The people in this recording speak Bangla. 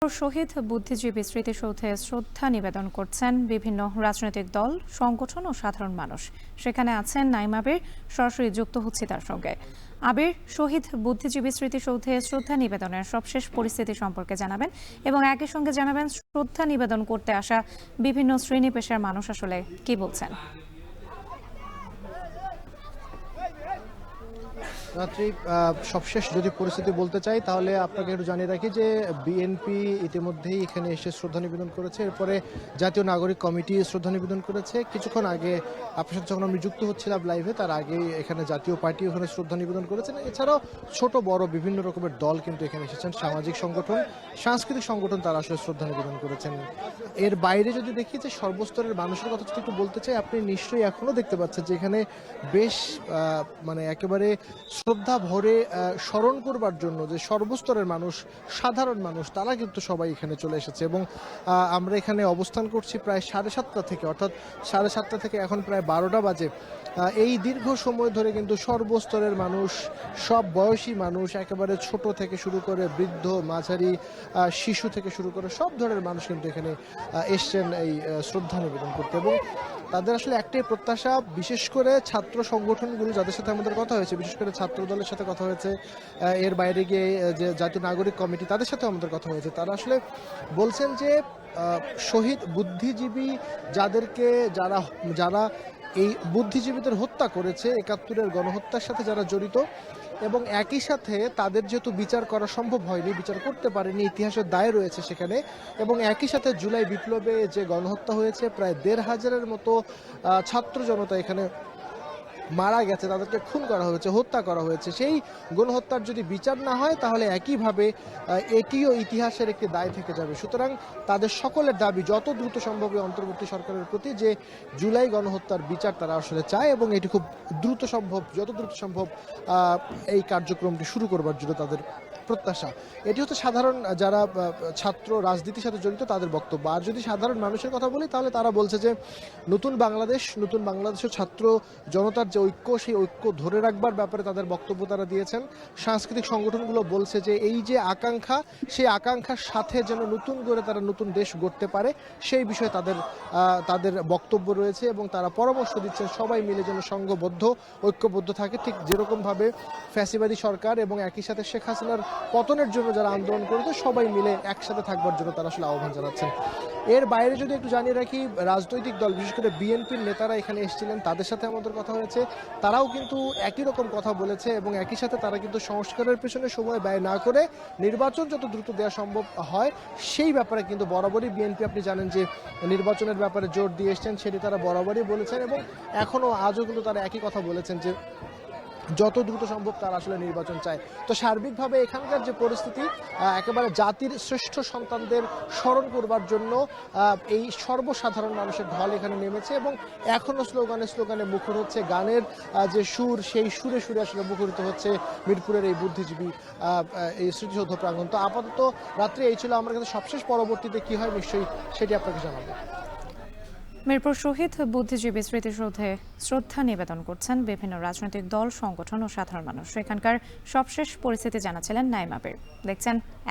শহীদ বুদ্ধিজীবী স্মৃতিসৌধে শ্রদ্ধা নিবেদন করছেন বিভিন্ন রাজনৈতিক দল, সংগঠন ও সাধারণ মানুষ। সেখানে আছেন নাইম আবির, সরাসরি যুক্ত হচ্ছি তার সঙ্গে। আবির, শহীদ বুদ্ধিজীবী স্মৃতিসৌধে শ্রদ্ধা নিবেদনের সবশেষ পরিস্থিতি সম্পর্কে জানাবেন এবং একই সঙ্গে জানাবেন শ্রদ্ধা নিবেদন করতে আসা বিভিন্ন শ্রেণী পেশার মানুষ আসলে কি বলছেন। রাত্রি সবশেষ যদি পরিস্থিতি বলতে চাই তাহলে আপনাকে একটু জানিয়ে রাখি যে বিএনপি ইতিমধ্যেই এখানে এসে শ্রদ্ধা নিবেদন করেছে। এরপরে জাতীয় নাগরিক কমিটি শ্রদ্ধা নিবেদন করেছে। কিছুক্ষণ আগে আপনার সাথে যখন আমি যুক্ত হচ্ছিলাম লাইভে, তার আগে এখানে জাতীয় পার্টি ওখানে শ্রদ্ধা নিবেদন করেছেন। এছাড়াও ছোট বড় বিভিন্ন রকমের দল কিন্তু এখানে এসেছেন, সামাজিক সংগঠন, সাংস্কৃতিক সংগঠন, তারা আসলে শ্রদ্ধা নিবেদন করেছেন। এর বাইরে যদি দেখি যে সর্বস্তরের মানুষের কথা যদি একটু বলতে চাই, আপনি নিশ্চয়ই এখনো দেখতে পাচ্ছেন যে এখানে বেশ একেবারে শ্রদ্ধা ভরে স্মরণ করবার জন্য যে সর্বস্তরের মানুষ, সাধারণ মানুষ, তারা কিন্তু সবাই এখানে চলে এসেছে। এবং আমরা এখানে অবস্থান করছি প্রায় 7:30 থেকে, অর্থাৎ 7:30 থেকে এখন প্রায় 12টা বাজে। এই দীর্ঘ সময় ধরে কিন্তু সর্বস্তরের মানুষ, সব বয়সী মানুষ, একেবারে ছোট থেকে শুরু করে বৃদ্ধ, মাঝারি, শিশু থেকে শুরু করে সব ধরনের মানুষ কিন্তু এখানে এসছেন এই শ্রদ্ধা নিবেদন করতে। এবং তাদের আসলে একটাই প্রত্যাশা, বিশেষ করে ছাত্র সংগঠনগুলো যাদের সাথে আমাদের কথা হয়েছে, বিশেষ করে ছাত্র দলের সাথে কথা হয়েছে, এর বাইরে গিয়ে যে জাতীয় নাগরিক কমিটি, তাদের সাথে আমাদের কথা হয়েছে, তারা আসলে বলছেন যে শহীদ বুদ্ধিজীবী যাদেরকে যারা এই বুদ্ধিজীবীদের হত্যা করেছে, 71-এর গণহত্যার সাথে যারা জড়িত, এবং একই সাথে তাদের যেহেতু বিচার করা সম্ভব হয়নি, বিচার করতে পারেনি, ইতিহাসের দায় রয়েছে সেখানে, এবং একই সাথে জুলাই বিপ্লবে যে গণহত্যা হয়েছে, প্রায় 1,500-এর মতো ছাত্র জনতা এখানে মারা গেছে, তাদেরকে খুন করা হয়েছে, হত্যা করা হয়েছে। সেই গণহত্যার যদি বিচার না হয় তাহলে একইভাবে এটিও ইতিহাসের একটি দায় থেকে যাবে। সুতরাং তাদের সকলের দাবি যত দ্রুত সম্ভব অন্তর্বর্তী সরকারের প্রতি যে জুলাই গণহত্যার বিচার তারা আসলে চায়, এবং এটি খুব দ্রুত সম্ভব, যত দ্রুত সম্ভব এই কার্যক্রমটি শুরু করবার জন্য তাদের প্রত্যাশা। এটি হচ্ছে সাধারণ যারা ছাত্র রাজনীতির সাথে জড়িত তাদের বক্তব্য। আর যদি সাধারণ মানুষের কথা বলি তাহলে তারা বলছে যে নতুন বাংলাদেশের ছাত্র জনতার যে ঐক্য, সেই ঐক্য ধরে রাখবার ব্যাপারে তাদের বক্তব্য তারা দিয়েছেন। সাংস্কৃতিক সংগঠনগুলো বলছে যে এই যে আকাঙ্ক্ষা, সেই আকাঙ্ক্ষার সাথে যেন নতুন করে তারা নতুন দেশ গড়তে পারে, সেই বিষয়ে তাদের বক্তব্য রয়েছে, এবং তারা পরামর্শ দিচ্ছেন সবাই মিলে যেন সংঘবদ্ধ, ঐক্যবদ্ধ থাকে, ঠিক যেরকমভাবে ফ্যাসিবাদী সরকার এবং একই সাথে শেখ হাসিনার পতনের জন্য যারা আন্দোলন করেছে সবাই মিলে একসাথে থাকবার জন্য তারা আসলে আহ্বান জানাচ্ছেন। এর বাইরে যদি একটু জানিয়ে রাখি, রাজনৈতিক দল, বিশেষ করে বিএনপির নেতারা এখানে এসেছিলেন, তাদের সাথে আমাদের কথা হয়েছে, তারাও কিন্তু একই রকম কথা বলেছে, এবং একই সাথে তারা কিন্তু সংস্কারের পেছনে সময় ব্যয় না করে নির্বাচন যত দ্রুত দেওয়া সম্ভব হয় সেই ব্যাপারে কিন্তু বরাবরই বিএনপি, আপনি জানেন যে নির্বাচনের ব্যাপারে জোর দিয়ে এসছেন, সেটি তারা বরাবরই বলেছেন, এবং এখনও আজও কিন্তু তারা একই কথা বলেছেন যে যত দ্রুত সম্ভব তারা আসলে নির্বাচন চায়। তো সার্বিকভাবে এখানকার যে পরিস্থিতি, একেবারে জাতির শ্রেষ্ঠ সন্তানদের স্মরণ করবার জন্য এই সর্বসাধারণ মানুষের ঢল এখানে নেমেছে, এবং এখনও স্লোগানে মুখর হচ্ছে, গানের যে সুর, সেই সুরে সুরে আসলে মুখরিত হচ্ছে মিরপুরের এই বুদ্ধিজীবী এই স্মৃতিসৌধ প্রাঙ্গণ। তো আপাতত রাত্রে এই ছিল আমার কাছে সবশেষ, পরবর্তীতে কি হয় নিশ্চয়ই সেটি আপনাকে জানাবো। মিরপুর শহীদ বুদ্ধিজীবী স্মৃতিসৌধে শ্রদ্ধা নিবেদন করছেন বিভিন্ন রাজনৈতিক দল, সংগঠন ও সাধারণ মানুষ। এখানকার সবশেষ পরিস্থিতি জানাচ্ছিলেন নাইম আবির। দেখছেন